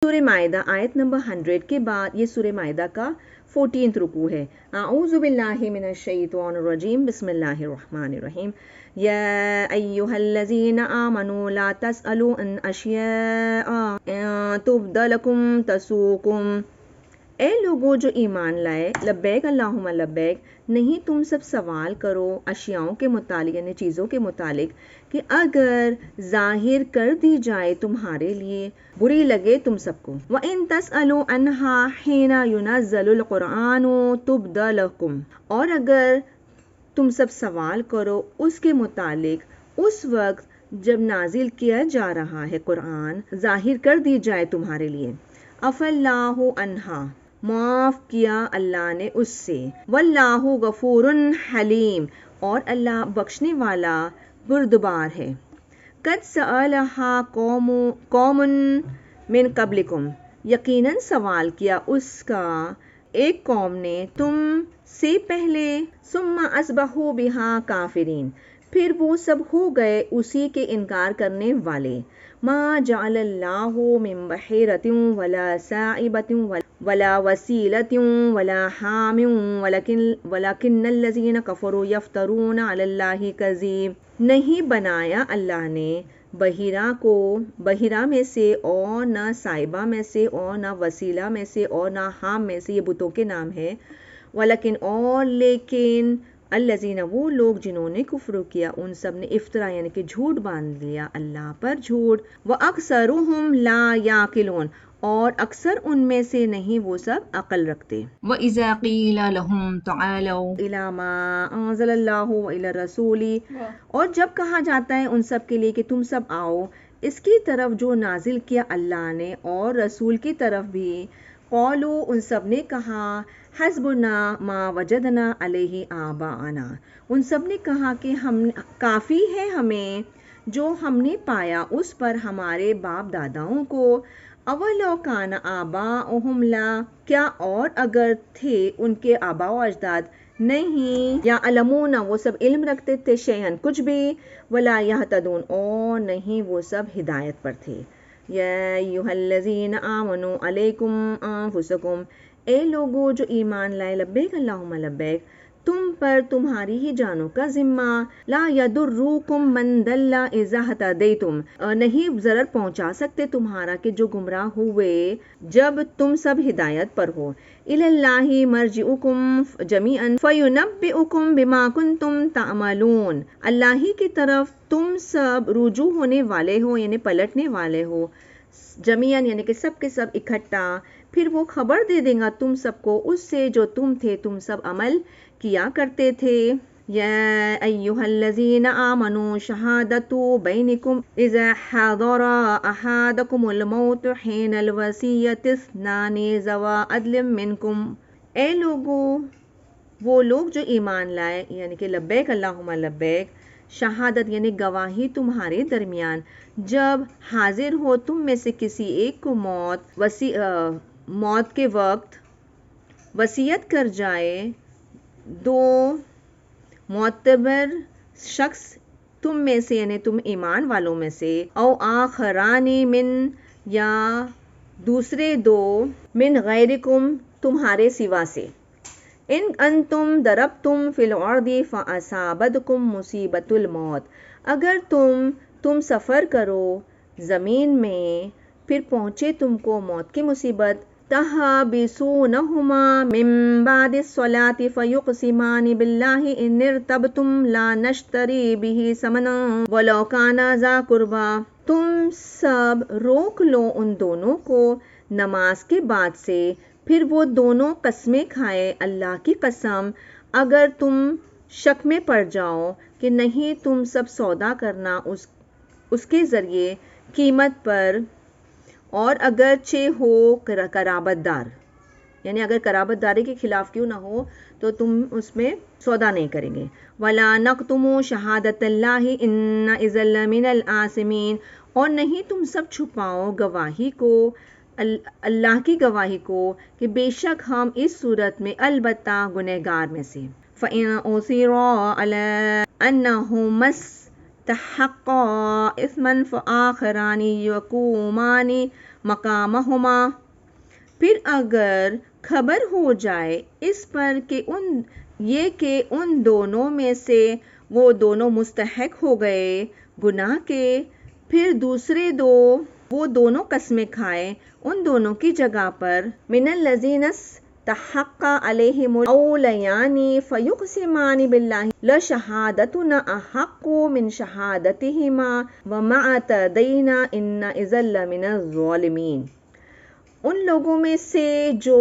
سورہ مائدہ آیت نمبر 100 کے بعد یہ سورہ مائدہ کا 14th رکوع ہے۔ اعوذ باللہ من الشیطان الرجیم، بسم اللہ الرحمن الرحیم۔ یا ایہا الذین آمنوا لا تسألوا عن اشیاء ان تبد لکم تسؤکم۔ اے لوگو جو ایمان لائے، لبیک اللہم لبیک، نہیں تم سب سوال کرو اشیاؤں کے متعلق یعنی چیزوں کے متعلق کہ اگر ظاہر کر دی جائے تمہارے لیے، بری لگے تم سب کو۔ وَإِن تَسْأَلُوا عَنْهَا حِينَ يُنَزَّلُ الْقُرْآنُ تُبْدَ لَكُمْ، اور اگر تم سب سوال کرو اس کے متعلق اس وقت جب نازل کیا جا رہا ہے قرآن، ظاہر کر دی جائے تمہارے لیے۔ عَفَا اللَّهُ عَنْهَا، معاف کیا اللہ نے اس سے۔ واللہ غفور حلیم، اور اللہ بخشنے والا بردبار ہے۔ قد سألها قوم من قبلکم، یقیناً سوال کیا اس کا ایک قوم نے تم سے پہلے۔ ثم اصبحوا بها کافرین، پھر وہ سب ہو گئے اسی کے انکار کرنے والے۔ ما جعل اللہ من بحیرۃ ولا سائبۃ ولا وسیلۃ ولا حام ولکن الذین کفروا یفترون علی اللہ کذب، نہیں بنایا اللہ نے بحیرہ میں سے اور نہ سائبہ میں سے اور نہ وسیلہ میں سے اور نہ حام میں سے، یہ بتوں کے نام ہے۔ لیکن الذین، وہ لوگ جنہوں نے کفر کیا، ان سب نے افطرا یعنی کہ جھوٹ باندھ لیا اللہ پر جھوٹ۔ وَأَكْثَرُهُمْ لَا يَعْقِلُونَ، اور اکثر ان میں سے نہیں وہ سب عقل رکھتے۔ وَإِذَا قِيلَ لَهُمْ تَعَالَوْا إِلَىٰ مَا أَنزَلَ اللَّهُ وَإِلَى الرَّسُولِ، اور جب کہا جاتا ہے ان سب کے لیے کہ تم سب آؤ اس کی طرف جو نازل کیا اللہ نے اور رسول کی طرف بھی، قالوا، ان سب نے کہا، حسبنا ما وجدنا علیہ آباءنا، ان سب نے کہا کہ کافی ہے ہمیں جو ہم نے پایا اس پر ہمارے باپ داداؤں کو۔ اولو کان آباؤہم لا، کیا اور اگر تھے ان کے آباء و اجداد نہیں، یا علمون، وہ سب علم رکھتے تھے، شیئن کچھ بھی، ولا یہتدون، اور نہیں وہ سب ہدایت پر تھے۔ یا ایھا الذین آمنوا علیکم انفسکم، اے لوگو جو ایمان لائے، لبیک اللہم لبیک، تم پر تمہاری ہی جانوں کا ذمہ۔ لا یضرکم من ضل اذا اہتدیتم، نہیں ضرر پہنچا سکتے تمہارا کہ جو گمراہ ہوئے جب تم سب ہدایت پر ہو۔ الی اللہ مرجعکم جمیعا فینبئکم بما کنتم تعملون، اللہ ہی کی طرف تم سب رجوع ہونے والے ہو یعنی پلٹنے والے ہو، جمیعاً یعنی کہ سب کے سب اکٹھا، پھر وہ خبر دے دے گا تم سب کو اس سے جو تم سب عمل کیا کرتے تھے۔ یا ایھا الذین آمنوا شہادۃ بینکم اذا حضر احدکم الموت حین الوصیۃ اثنان ذوی عدل منکم، اے لوگو، وہ لوگ جو ایمان لائے یعنی کہ لبیک اللہم لبیک، شہادت یعنی گواہی تمہارے درمیان، جب حاضر ہو تم میں سے کسی ایک کو موت کے وقت وصیت کر جائے، دو معتبر شخص تم میں سے یعنی تم ایمان والوں میں سے، او آخران من، یا دوسرے دو، من غیرکم تمہارے سوا سے، ان انتم ضربتم فی الارض فاصابتکم مصیبۃ الموت، اگر تم سفر کرو زمین میں پھر پہنچے تم کو موت کی مصیبت، تحبسونہما من بعد الصلاۃ فیقسمان باللہ ان ارتبتم لا نشتری بہ ثمنا ولو کان ذا قربی، تم سب روک لو ان دونوں کو نماز کے بعد سے، پھر وہ دونوں قسمیں کھائے اللہ کی قسم، اگر تم شک میں پڑ جاؤ کہ نہیں تم سب سودا کرنا اس کے ذریعے قیمت پر، اور اگرچہ ہو قرابت دار، یعنی اگر قرابت داری کے خلاف کیوں نہ ہو تو تم اس میں سودا نہیں کریں گے۔ وَلَا نَكْتُمُ شَهَادَةَ اللَّهِ إِنَّ إِذًا لَّمِنَ الْآثِمِينَ، اور نہیں تم سب چھپاؤ گواہی کو، اللہ کی گواہی کو، کہ بے شک ہم اس صورت میں البتہ گنہگار میں سے۔ فَإِنْ أُصِرَّ عَلَىٰ أَنَّهُمَا استحقا اثما فآخران یقومان مقامہما، پھر اگر خبر ہو جائے اس پر کہ ان دونوں میں سے وہ دونوں مستحق ہو گئے گناہ کے، پھر دوسرے وہ دونوں قسمیں کھائیں ان دونوں کی جگہ پر، من الذین استحق علیہم الاولیان فیقسمان باللہ لشہادتنا احق من شہادتہما وما اعتدینا ان اذا لمن الظالمین، ان لوگوں میں سے جو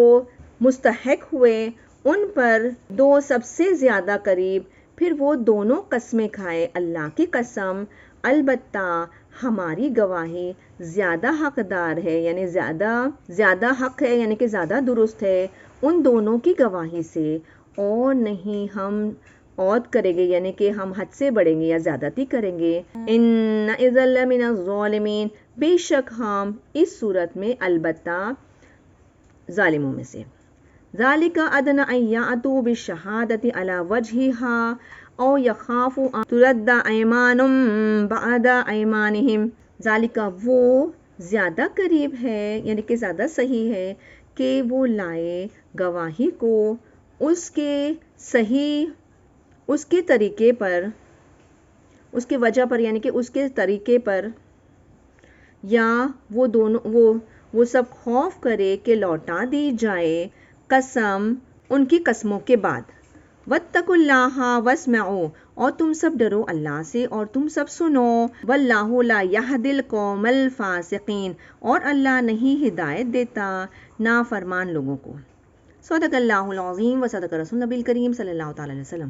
مستحق ہوئے ان پر دو سب سے زیادہ قریب، پھر وہ دونوں قسمیں کھائے اللہ کی قسم البتہ ہماری گواہی زیادہ حقدار ہے، یعنی زیادہ حق ہے، یعنی کہ زیادہ درست ہے ان دونوں کی گواہی سے، اور نہیں ہم عود کریں گے، یعنی کہ ہم حد سے بڑھیں گے یا زیادتی کریں گے۔ ان اذا لمن الظالمین، بے شک ہم اس صورت میں البتہ ظالموں میں سے۔ ذالک ادنی ان یأتوا بالشہادۃ علی وجہہا او یخافوا ان ترد ایمان بعد ایمانہم، ذالک وہ زیادہ قریب ہے، یعنی کہ زیادہ صحیح ہے کہ وہ لائے گواہی کو اس کے طریقے پر، اس کے وجہ پر، یعنی کہ اس کے طریقے پر، یا وہ سب خوف کرے کہ لوٹا دی جائے قسم ان کی قسموں کے بعد۔ واتقوا اللہ واسمعوا، اور تم سب ڈرو اللہ سے اور تم سب سنو، واللہ لا یہدی القوم الفاسقین، اور اللہ نہیں ہدایت دیتا نافرمان لوگوں کو۔ صدق اللہ العظیم و صدق رسول نبی الکریم صلی اللہ تعالی علیہ وسلم۔